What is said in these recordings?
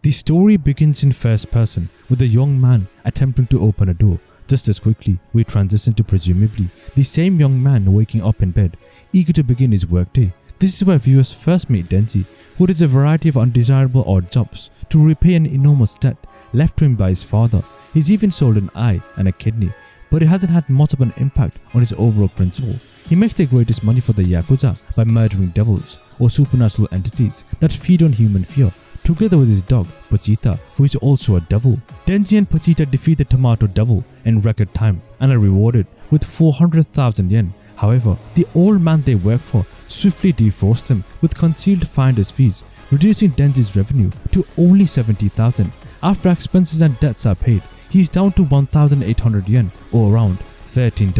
The story begins in first person with a young man attempting to open a door. Just as quickly, we transition to presumably the same young man waking up in bed, eager to begin his workday. This is where viewers first meet Denji, who does a variety of undesirable odd jobs to repay an enormous debt left to him by his father. He's even sold an eye and a kidney, but it hasn't had much of an impact on his overall principle. He makes the greatest money for the Yakuza by murdering devils or supernatural entities that feed on human fear, together with his dog, Pochita, who is also a devil. Denji and Pochita defeat the Tomato Devil in record time and are rewarded with 400,000 yen. However, the old man they work for swiftly defrosts them with concealed finder's fees, reducing Denji's revenue to only 70,000. After expenses and debts are paid, he's down to 1,800 yen or around $13.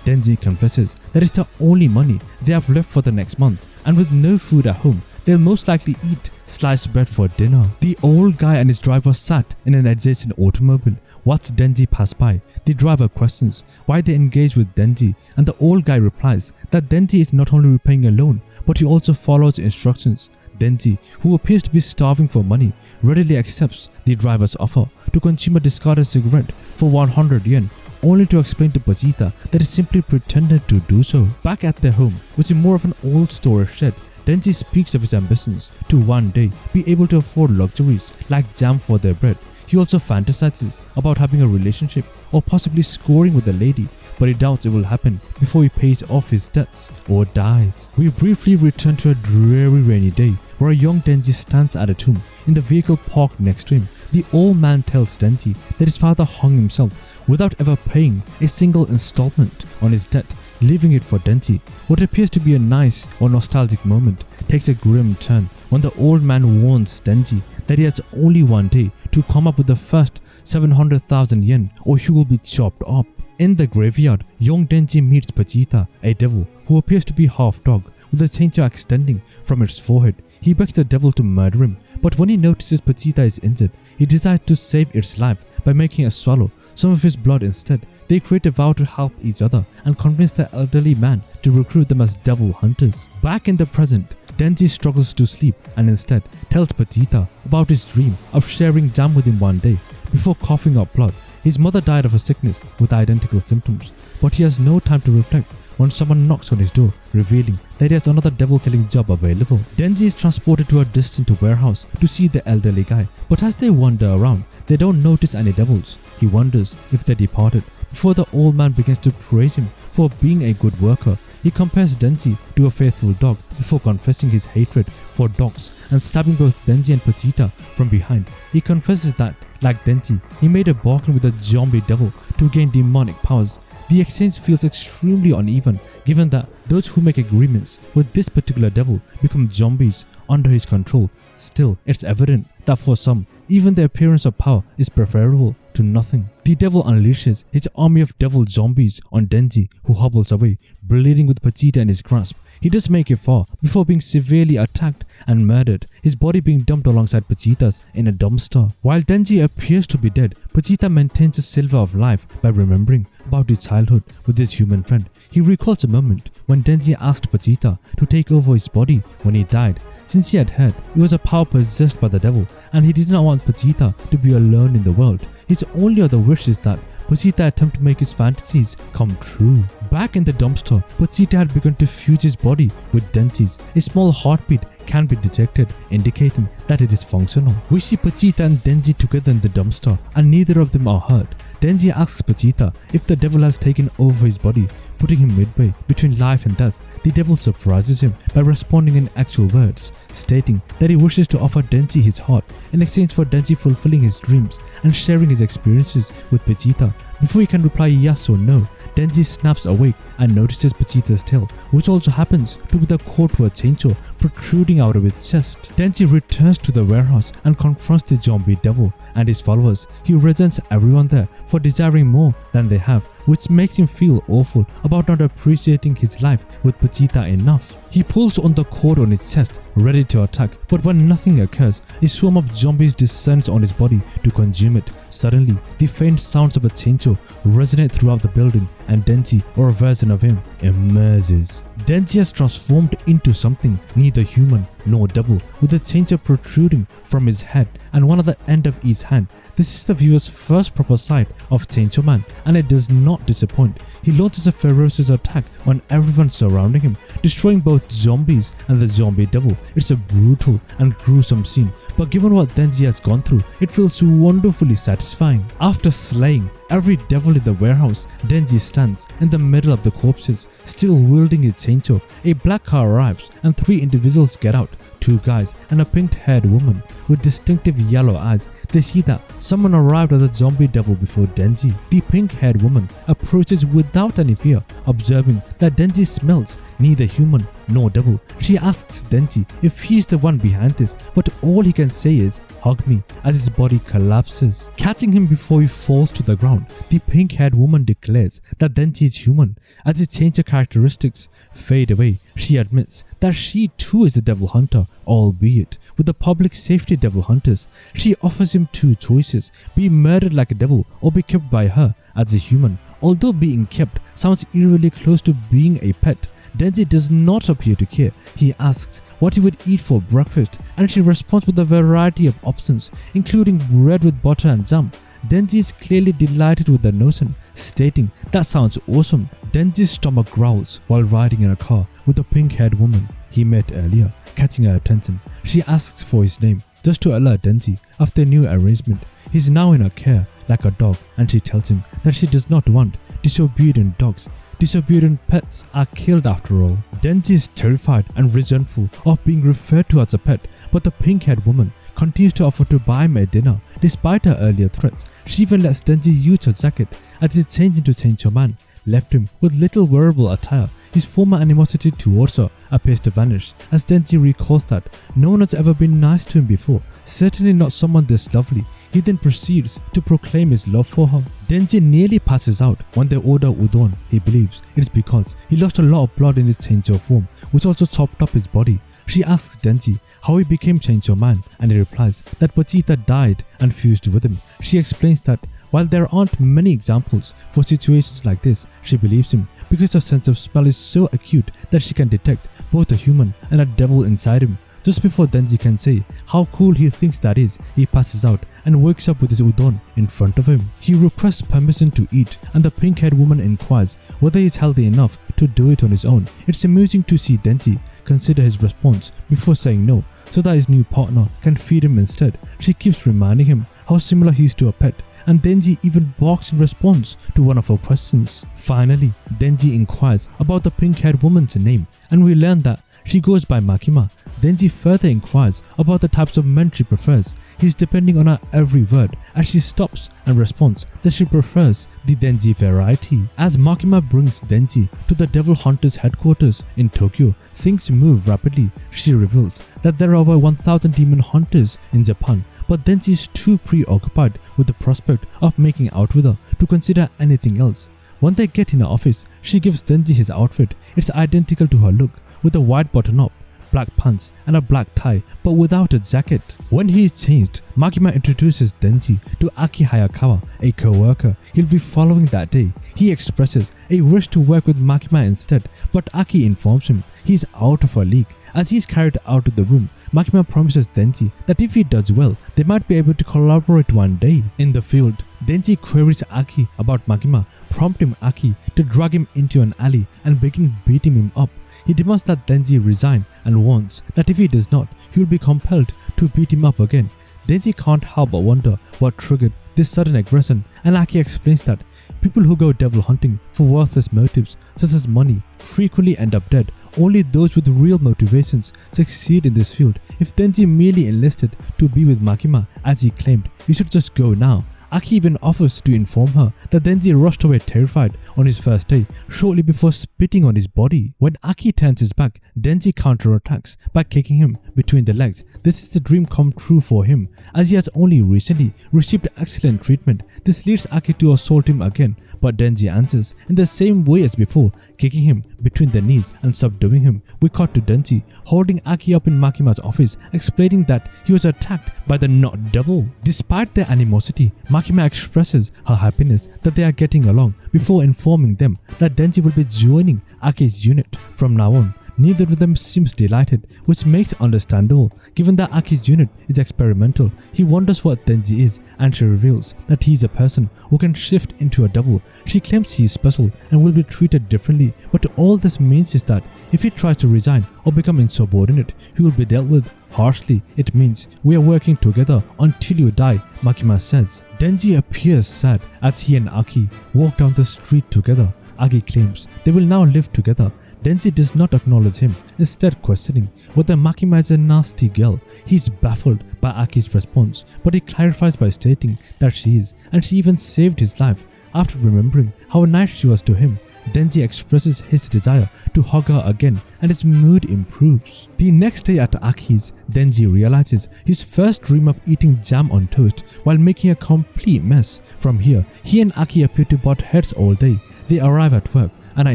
Denji confesses that it's the only money they have left for the next month, and with no food at home, they'll most likely eat sliced bread for dinner. The old guy and his driver sat in an adjacent automobile. Watch Denji pass by. The driver questions why they engage with Denji, and the old guy replies that Denji is not only repaying a loan, but he also follows instructions. Denji, who appears to be starving for money, readily accepts the driver's offer to consume a discarded cigarette for 100 yen, only to explain to Pochita that he simply pretended to do so. Back at their home, which is more of an old storage shed, Denji speaks of his ambitions to one day be able to afford luxuries like jam for their bread. He also fantasizes about having a relationship or possibly scoring with a lady, but he doubts it will happen before he pays off his debts or dies. We briefly return to a dreary rainy day where a young Denji stands at a tomb in the vehicle parked next to him. The old man tells Denji that his father hung himself without ever paying a single installment on his debt, leaving it for Denji. What appears to be a nice or nostalgic moment takes a grim turn when the old man warns Denji that he has only one day to come up with the first 700,000 yen or he will be chopped up. In the graveyard, young Denji meets Pochita, a devil who appears to be half dog with a chainsaw extending from its forehead. He begs the devil to murder him, but when he notices Pochita is injured, he decides to save its life by making it swallow some of his blood instead. They create a vow to help each other and convince the elderly man to recruit them as devil hunters. Back in the present, Denji struggles to sleep and instead tells Pochita about his dream of sharing jam with him one day. Before coughing up blood, his mother died of a sickness with identical symptoms, but he has no time to reflect when someone knocks on his door, revealing that he has another devil-killing job available. Denji is transported to a distant warehouse to see the elderly guy, but as they wander around, they don't notice any devils. He wonders if they departed before the old man begins to praise him for being a good worker. He compares Denji to a faithful dog before confessing his hatred for dogs and stabbing both Denji and Pochita from behind. He confesses that, like Denji, he made a bargain with a zombie devil to gain demonic powers. The exchange feels extremely uneven, given that those who make agreements with this particular devil become zombies under his control. Still, it's evident that for some, even the appearance of power is preferable to nothing. The devil unleashes his army of devil zombies on Denji, who hobbles away, bleeding with Pochita in his grasp. He does make it far before being severely attacked and murdered, his body being dumped alongside Pochita's in a dumpster. While Denji appears to be dead, Pochita maintains a sliver of life by remembering about his childhood with his human friend. He recalls a moment when Denji asked Pochita to take over his body when he died, since he had heard it was a power possessed by the devil and he did not want Pochita to be alone in the world. His only other wish is that Pochita attempt to make his fantasies come true. Back in the dumpster, Pochita had begun to fuse his body with Denji's. A small heartbeat can be detected, indicating that it is functional. We see Pochita and Denji together in the dumpster and neither of them are hurt. Denji asks Pochita if the devil has taken over his body, putting him midway between life and death. The devil surprises him by responding in actual words, stating that he wishes to offer Denji his heart in exchange for Denji fulfilling his dreams and sharing his experiences with Pochita. Before he can reply yes or no, Denji snaps awake and notices Pochita's tail, which also happens to be the cord to a chainsaw protruding out of its chest. Denji returns to the warehouse and confronts the zombie devil and his followers. He resents everyone there for desiring more than they have, which makes him feel awful about not appreciating his life with Pochita enough. He pulls on the cord on his chest, ready to attack, But when nothing occurs, a swarm of zombies descends on his body to consume it. Suddenly, the faint sounds of a 𝚘𝚙𝚎 resonate throughout the building and Denji, or a version of him, emerges. Denji has transformed into something neither human nor devil, with a 𝚘𝚎 protruding from his head and one at the end of each hand. This is the viewer's first proper sight of 𝚘𝚎 Man, and it does not disappoint. He launches a ferocious attack on everyone surrounding him, destroying both zombies and the zombie devil. It's a brutal and gruesome scene, but given what Denji has gone through, it feels wonderfully satisfying. After slaying every devil in the warehouse, Denji stands in the middle of the corpses, still wielding his 𝚘𝚎. A black car arrives and 3 individuals get out. 2 guys and a pink-haired woman with distinctive yellow eyes. They see that someone arrived as a zombie devil before Denji. The pink-haired woman approaches without any fear, observing that Denji smells neither human nor devil. She asks Denji if he's the one behind this, but all he can say is, "Hug me," as his body collapses. Catching him before he falls to the ground, the pink-haired woman declares that Denji is human. As his 𝚘𝚎 characteristics fade away, she admits that she too is a devil hunter, albeit with the public safety devil hunters. She offers him 2 choices: be murdered like a devil or be kept by her as a human. Although being kept sounds eerily close to being a pet, Denji does not appear to care. He asks what he would eat for breakfast and she responds with a variety of options, including bread with butter and jam. Denji is clearly delighted with the notion, stating that sounds awesome. Denji's stomach growls while riding in a car with the pink-haired woman he met earlier. Catching her attention, she asks for his name just to alert Denji of their new arrangement. He's now in her care like a dog, and she tells him that she does not want disobedient dogs. Disobedient pets are killed after all. Denji is terrified and resentful of being referred to as a pet, but the pink-haired woman continues to offer to buy him a dinner despite her earlier threats. She even lets Denji use her jacket as he changes into 𝚘𝚎 Man, left him with little wearable attire. His former animosity towards her appears to vanish as Denji recalls that no one has ever been nice to him before, certainly not someone this lovely. He then proceeds to proclaim his love for her. Denji nearly passes out when they order udon. He believes it is because he lost a lot of blood in his 𝚘𝚎 form, which also chopped up his body. She asks Denji how he became 𝚘𝚎 Man, and he replies that Vegeta died and fused with him. She explains that while there aren't many examples for situations like this, she believes him because her sense of smell is so acute that she can detect both a human and a devil inside him. Just before Denji can say how cool he thinks that is, he passes out and wakes up with his udon in front of him. He requests permission to eat, and the pink-haired woman inquires whether he is healthy enough to do it on his own. It's amusing to see Denji consider his response before saying no, so that his new partner can feed him instead. She keeps reminding him how similar he is to a pet, and Denji even barks in response to one of her questions. Finally, Denji inquires about the pink-haired woman's name, and we learn that she goes by Makima. Denji further inquires about the types of men she prefers. He's depending on her every word as she stops and responds that she prefers the Denji variety. As Makima brings Denji to the Devil Hunters headquarters in Tokyo, things move rapidly. She reveals that there are over 1,000 demon hunters in Japan, but Denji is too preoccupied with the prospect of making out with her to consider anything else. When they get in her office, she gives Denji his outfit. It's identical to her look, with a white button-up, black pants and a black tie, but without a jacket. When he is changed, Makima introduces Denji to Aki Hayakawa, a co-worker he'll be following that day. He expresses a wish to work with Makima instead, but Aki informs him he's out of her league. As he's carried out of the room, Makima promises Denji that if he does well, they might be able to collaborate one day. In the field, Denji queries Aki about Makima, prompting Aki to drag him into an alley and begin beating him up. He demands that Denji resign and warns that if he does not, he will be compelled to beat him up again. Denji can't help but wonder what triggered this sudden aggression, and Aki explains that people who go devil hunting for worthless motives such as money frequently end up dead. Only those with real motivations succeed in this field. If Denji merely enlisted to be with Makima as he claimed, he should just go now. Aki even offers to inform her that Denji rushed away terrified on his first day shortly before spitting on his body. When Aki turns his back, Denji counterattacks by kicking him between the legs. This is the dream come true for him, as he has only recently received excellent treatment. This leads Aki to assault him again, but Denji answers in the same way as before, kicking him between the knees and subduing him. We cut to Denji holding Aki up in Makima's office, explaining that he was attacked by the not devil. Despite their animosity, Makima expresses her happiness that they are getting along before informing them that Denji will be joining Aki's unit from now on. Neither of them seems delighted, which makes it understandable given that Aki's unit is experimental. He wonders what Denji is, and she reveals that he is a person who can shift into a devil. She claims he is special and will be treated differently, but all this means is that if he tries to resign or become insubordinate, he will be dealt with harshly. It means we are working together until you die, Makima says. Denji appears sad as he and Aki walk down the street together. Aki claims they will now live together. Denji does not acknowledge him, instead questioning whether Makima is a nasty girl. He is baffled by Aki's response, but he clarifies by stating that she is, and she even saved his life. After remembering how nice she was to him, Denji expresses his desire to hug her again, and his mood improves. The next day at Aki's, Denji realizes his first dream of eating jam on toast while making a complete mess. From here, he and Aki appear to butt heads all day. They arrive at work and are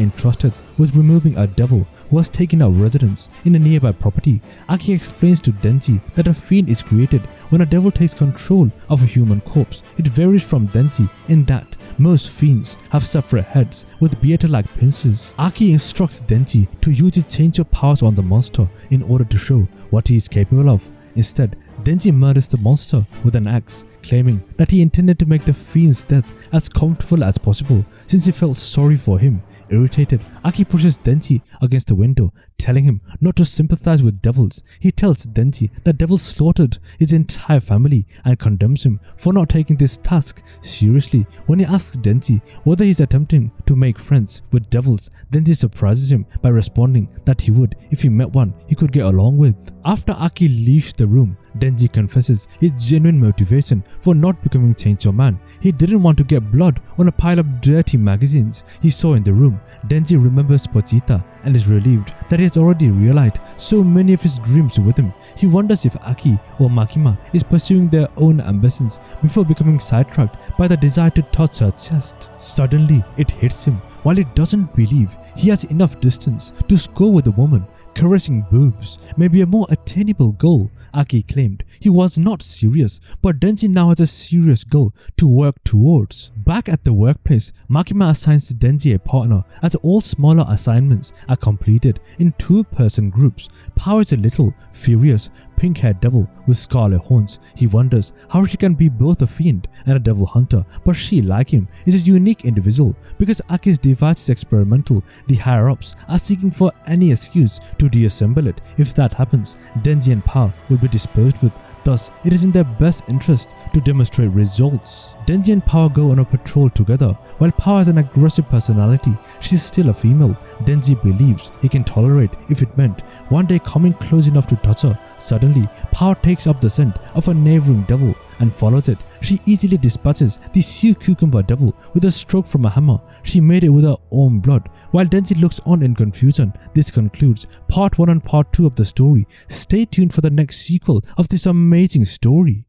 entrusted with removing a devil who has taken up residence in a nearby property. Aki explains to Denji that a fiend is created when a devil takes control of a human corpse. It varies from Denji in that most fiends have separate heads with beard-like pincers. Aki instructs Denji to use his change of powers on the monster in order to show what he is capable of. Instead, Denji murders the monster with an axe, claiming that he intended to make the fiend's death as comfortable as possible since he felt sorry for him. Irritated, Aki pushes Denji against the window, telling him not to sympathize with devils. He tells Denji that devils slaughtered his entire family and condemns him for not taking this task seriously. When he asks Denji whether he is attempting to make friends with devils, Denji surprises him by responding that he would if he met one he could get along with. After Aki leaves the room, Denji confesses his genuine motivation for not becoming Chainsaw Man. He didn't want to get blood on a pile of dirty magazines he saw in the room. Denji remembers Pochita and is relieved that he has already realized so many of his dreams with him. He wonders if Aki or Makima is pursuing their own ambitions before becoming sidetracked by the desire to touch her chest. Suddenly, it hits him. While he doesn't believe he has enough distance to score with a woman, caressing boobs may be a more attainable goal. Aki claimed he was not serious, but Denji now has a serious goal to work towards. Back at the workplace, Makima assigns Denji a partner as all smaller assignments are completed in two-person groups. Power is a little furious, pink-haired devil with scarlet horns. He wonders how she can be both a fiend and a devil hunter, but she, like him, is a unique individual. Because Aki's device is experimental, the higher-ups are seeking for any excuse to deassemble it. If that happens, Denji and Power will be disposed with. Thus, it is in their best interest to demonstrate results. Denji and Power go on a patrol together. While Power has an aggressive personality, she is still a female. Denji believes he can tolerate if it meant one day coming close enough to touch her. Suddenly, Power takes up the scent of a neighboring devil and follows it. She easily dispatches the sea cucumber devil with a stroke from a hammer. She made it with her own blood. While Denji looks on in confusion, this concludes part 1 and part 2 of the story. Stay tuned for the next sequel of this amazing story.